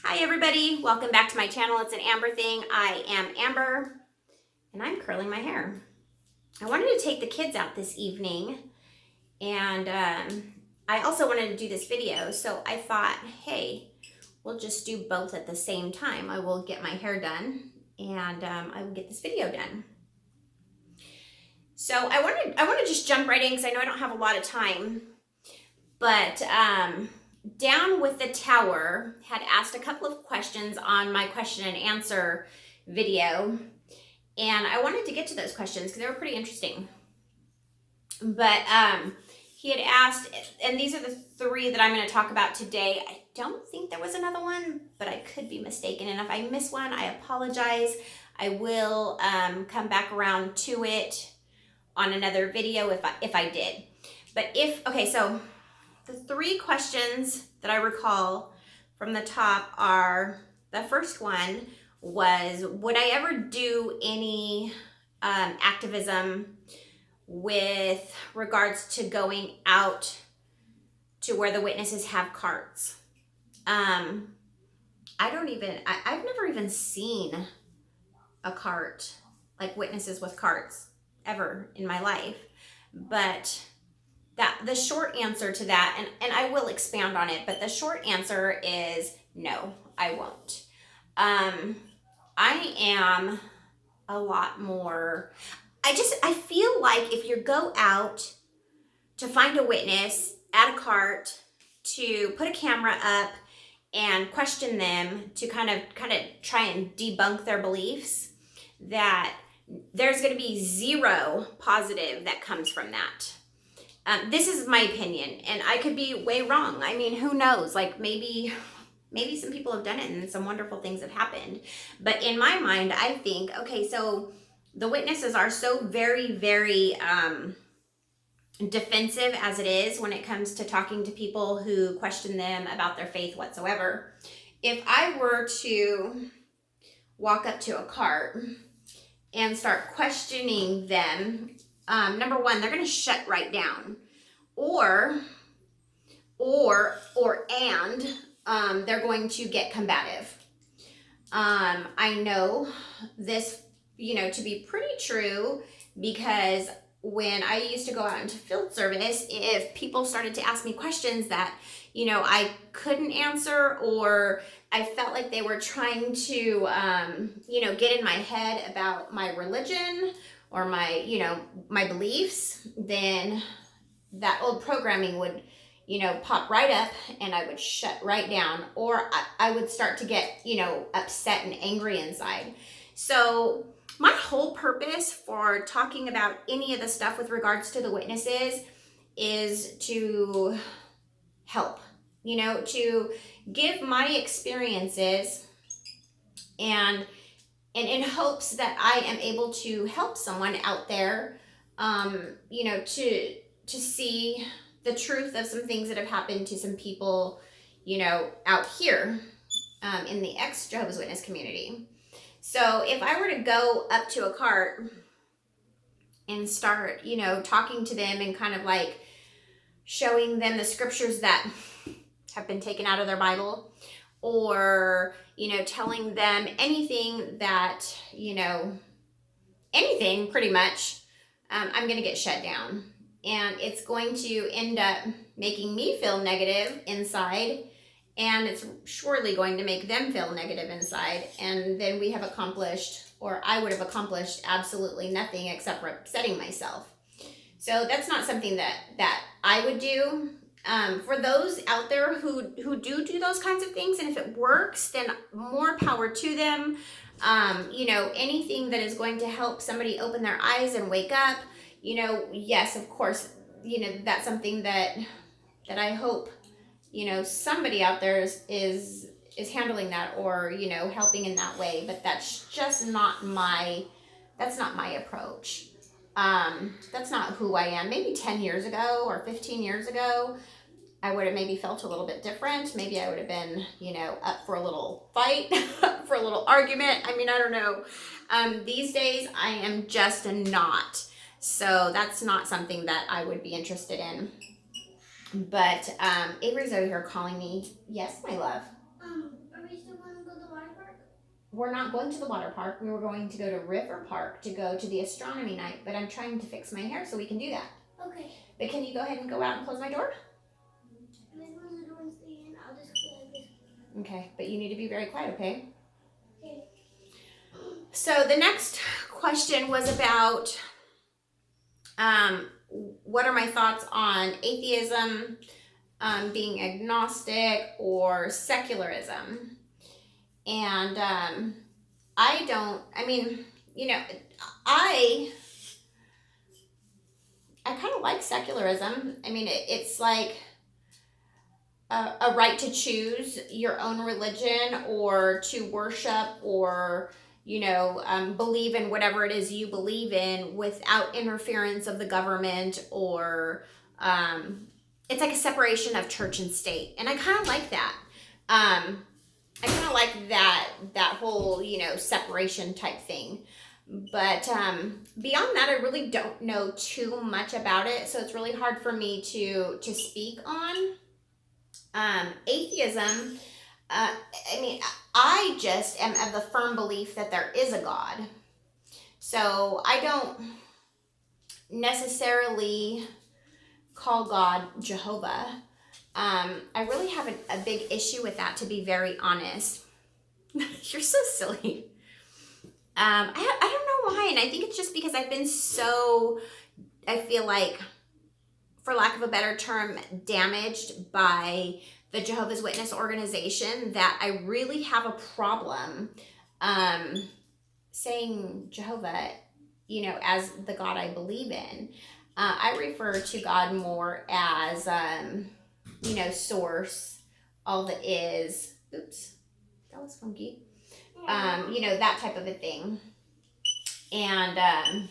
Hi everybody, welcome back to my channel. It's an Amber thing. I am Amber and I'm curling my hair. I wanted to take the kids out this evening and I also wanted to do this video, so I thought, hey, we'll just do both at the same time. I will get my hair done and I will get this video done. So I want to just jump right in because I know I don't have a lot of time, but Down with the Tower had asked a couple of questions on my question and answer video, and I wanted to get to those questions because they were pretty interesting. But he had asked, and these are the three that I'm going to talk about today. I don't think there was another one, but I could be mistaken, and if I miss one, I apologize. I will come back around to it on another video if I did. But so the three questions that I recall from the top are, the first one was, would I ever do any activism with regards to going out to where the witnesses have carts? I've never even seen a cart, like witnesses with carts, ever in my life. But the short answer to that, and I will expand on it, but the short answer is no, I won't. I am a lot more, I feel like if you go out to find a witness at a cart, to put a camera up and question them, to kind of try and debunk their beliefs, that there's going to be zero positive that comes from that. This is my opinion, and I could be way wrong. I mean, who knows? Like maybe some people have done it and some wonderful things have happened. But in my mind, I think, okay, so the witnesses are so very, very defensive as it is when it comes to talking to people who question them about their faith whatsoever. If I were to walk up to a cart and start questioning them, number one, they're going to shut right down, or they're going to get combative. I know this, to be pretty true, because when I used to go out into field service, if people started to ask me questions that, I couldn't answer, or I felt like they were trying to, get in my head about my religion or my, my beliefs, then that old programming would, pop right up and I would shut right down, or I would start to get, upset and angry inside. So my whole purpose for talking about any of the stuff with regards to the witnesses is to help, to give my experiences, and in hopes that I am able to help someone out there, to see the truth of some things that have happened to some people, out here in the ex-Jehovah's Witness community. So if I were to go up to a cart and start, talking to them and kind of like showing them the scriptures that have been taken out of their Bible, or, telling them anything that, anything pretty much, I'm going to get shut down. And it's going to end up making me feel negative inside, and it's surely going to make them feel negative inside. And then we have accomplished, or I would have accomplished, absolutely nothing except for upsetting myself. So that's not something that I would do. For those out there who do those kinds of things, and if it works, then more power to them. Anything that is going to help somebody open their eyes and wake up, yes, of course, that's something that I hope, somebody out there is handling that, or, helping in that way. But that's just not my approach. That's not who I am. Maybe 10 years ago or 15 years ago, I would have maybe felt a little bit different. Maybe I would have been, up for a little fight, up for a little argument. I mean, I don't know. These days, I am just not. So that's not something that I would be interested in. But Avery's over here calling me. Yes, my love. Are we still we're not going to the water park. We were going to go to River Park to go to the astronomy night, but I'm trying to fix my hair so we can do that. Okay. But can you go ahead and go out and close my door? And then when the door's in, I'll just close this. Okay, but you need to be very quiet, okay? Okay. So the next question was about what are my thoughts on atheism, being agnostic, or secularism? And I kind of like secularism. I mean, it's like a right to choose your own religion or to worship or believe in whatever it is you believe in without interference of the government, or it's like a separation of church and state, and I kind of like that. I kind of like that whole separation type thing. But beyond that, I really don't know too much about it, so it's really hard for me to speak on. Atheism, I just am of the firm belief that there is a God. So I don't necessarily call God Jehovah. I really have a big issue with that, to be very honest. You're so silly. I don't know why, and I think it's just because I've been I feel like, for lack of a better term, damaged by the Jehovah's Witness organization, that I really have a problem saying Jehovah, as the God I believe in. I refer to God more as, source, all that is. Oops, that was funky. That type of a thing. And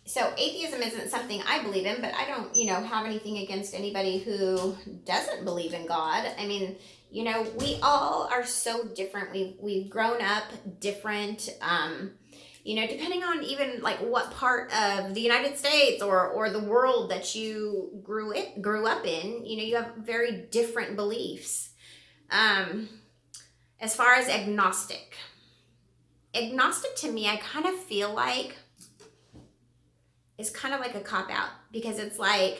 so atheism isn't something I believe in, but I don't, have anything against anybody who doesn't believe in God. I mean, we all are so different. We've grown up different, depending on even like what part of the United States or the world that you grew up in, you have very different beliefs. As far as agnostic to me, I kind of feel like is kind of like a cop-out, because it's like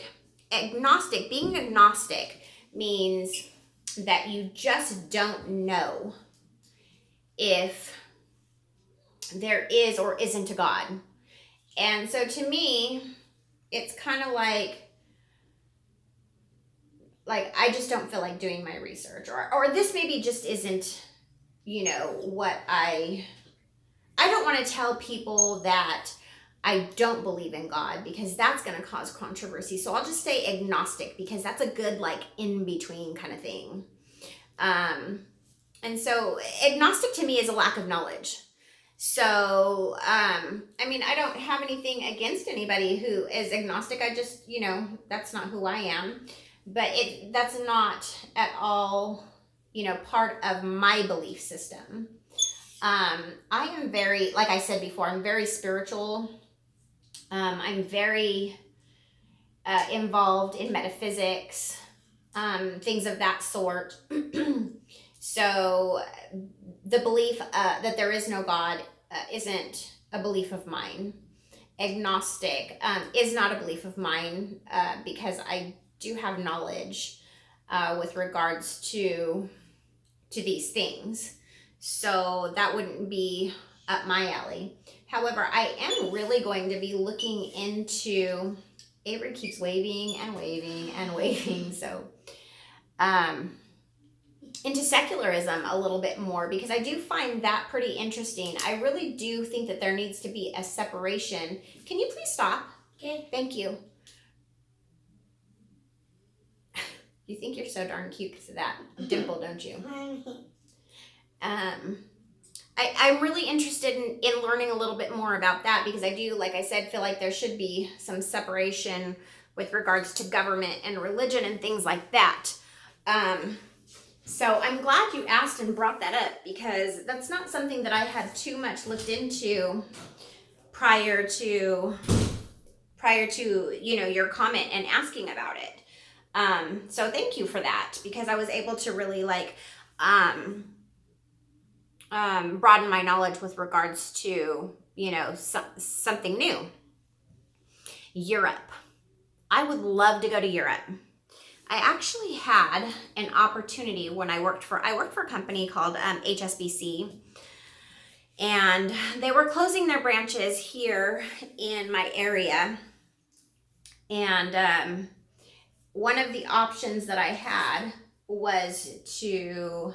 being agnostic means that you just don't know if there is or isn't a God. And so to me, it's kind of like I just don't feel like doing my research, or this maybe just isn't, what I don't want to tell people that I don't believe in God, because that's going to cause controversy. So I'll just say agnostic, because that's a good in between kind of thing. And so agnostic to me is a lack of knowledge. So, I don't have anything against anybody who is agnostic. I just, that's not who I am. But that's not at all, part of my belief system. I am very, like I said before, I'm very spiritual. I'm very involved in metaphysics, things of that sort. So the belief that there is no God isn't a belief of mine. Agnostic is not a belief of mine, because I do have knowledge with regards to these things. So that wouldn't be up my alley. However, I am really going to be looking into, Avery keeps waving and waving and waving, so into secularism a little bit more, because I do find that pretty interesting. I really do think that there needs to be a separation. Can you please stop? Okay. Thank you. You think you're so darn cute because of that dimple, don't you? I'm really interested in learning a little bit more about that, because I do, like I said, feel like there should be some separation with regards to government and religion and things like that. So I'm glad you asked and brought that up, because that's not something that I had too much looked into prior to your comment and asking about it. So thank you for that, because I was able to really broaden my knowledge with regards to, something new. Europe. I would love to go to Europe. I actually had an opportunity when I worked for a company called HSBC, and they were closing their branches here in my area. And one of the options that I had was to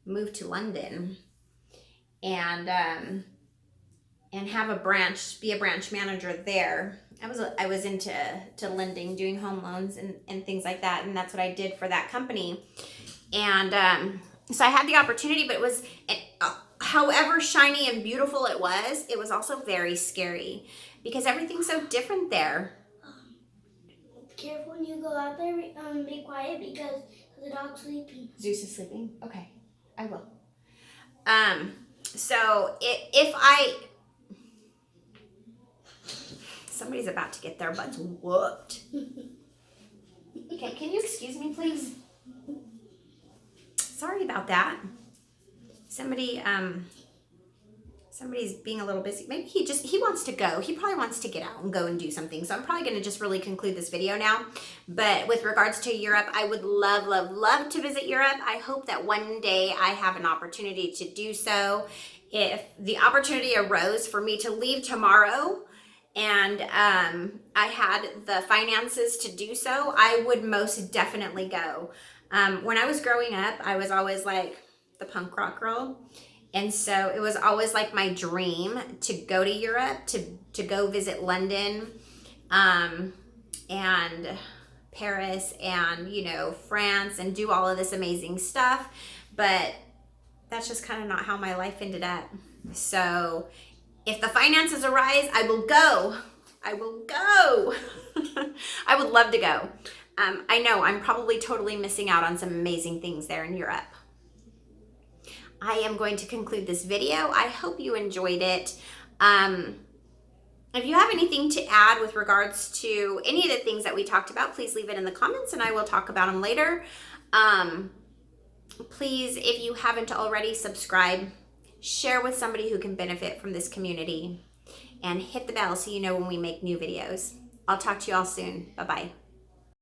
move to London and have be a branch manager there. I was into lending, doing home loans and things like that, and that's what I did for that company. And so I had the opportunity, but it was, however shiny and beautiful it was also very scary because everything's so different there. Careful when you go out there. Be quiet because the dog's sleeping. Zeus is sleeping. Okay, I will. So if somebody's about to get their butts whooped. Okay, can you excuse me, please? Sorry about that. Somebody's being a little busy. Maybe he wants to go. He probably wants to get out and go and do something. So I'm probably going to just really conclude this video now. But with regards to Europe, I would love, love, love to visit Europe. I hope that one day I have an opportunity to do so. If the opportunity arose for me to leave tomorrow and I had the finances to do so, I would most definitely go. When I was growing up, I was always like the punk rock girl. And so it was always like my dream to go to Europe, to go visit London and Paris and, France and do all of this amazing stuff. But that's just kind of not how my life ended up. So if the finances arise, I will go. I will go. I would love to go. I know I'm probably totally missing out on some amazing things there in Europe. I am going to conclude this video. I hope you enjoyed it. If you have anything to add with regards to any of the things that we talked about, please leave it in the comments and I will talk about them later. Please, if you haven't already, subscribe, share with somebody who can benefit from this community, and hit the bell so you know when we make new videos. I'll talk to you all soon. Bye-bye.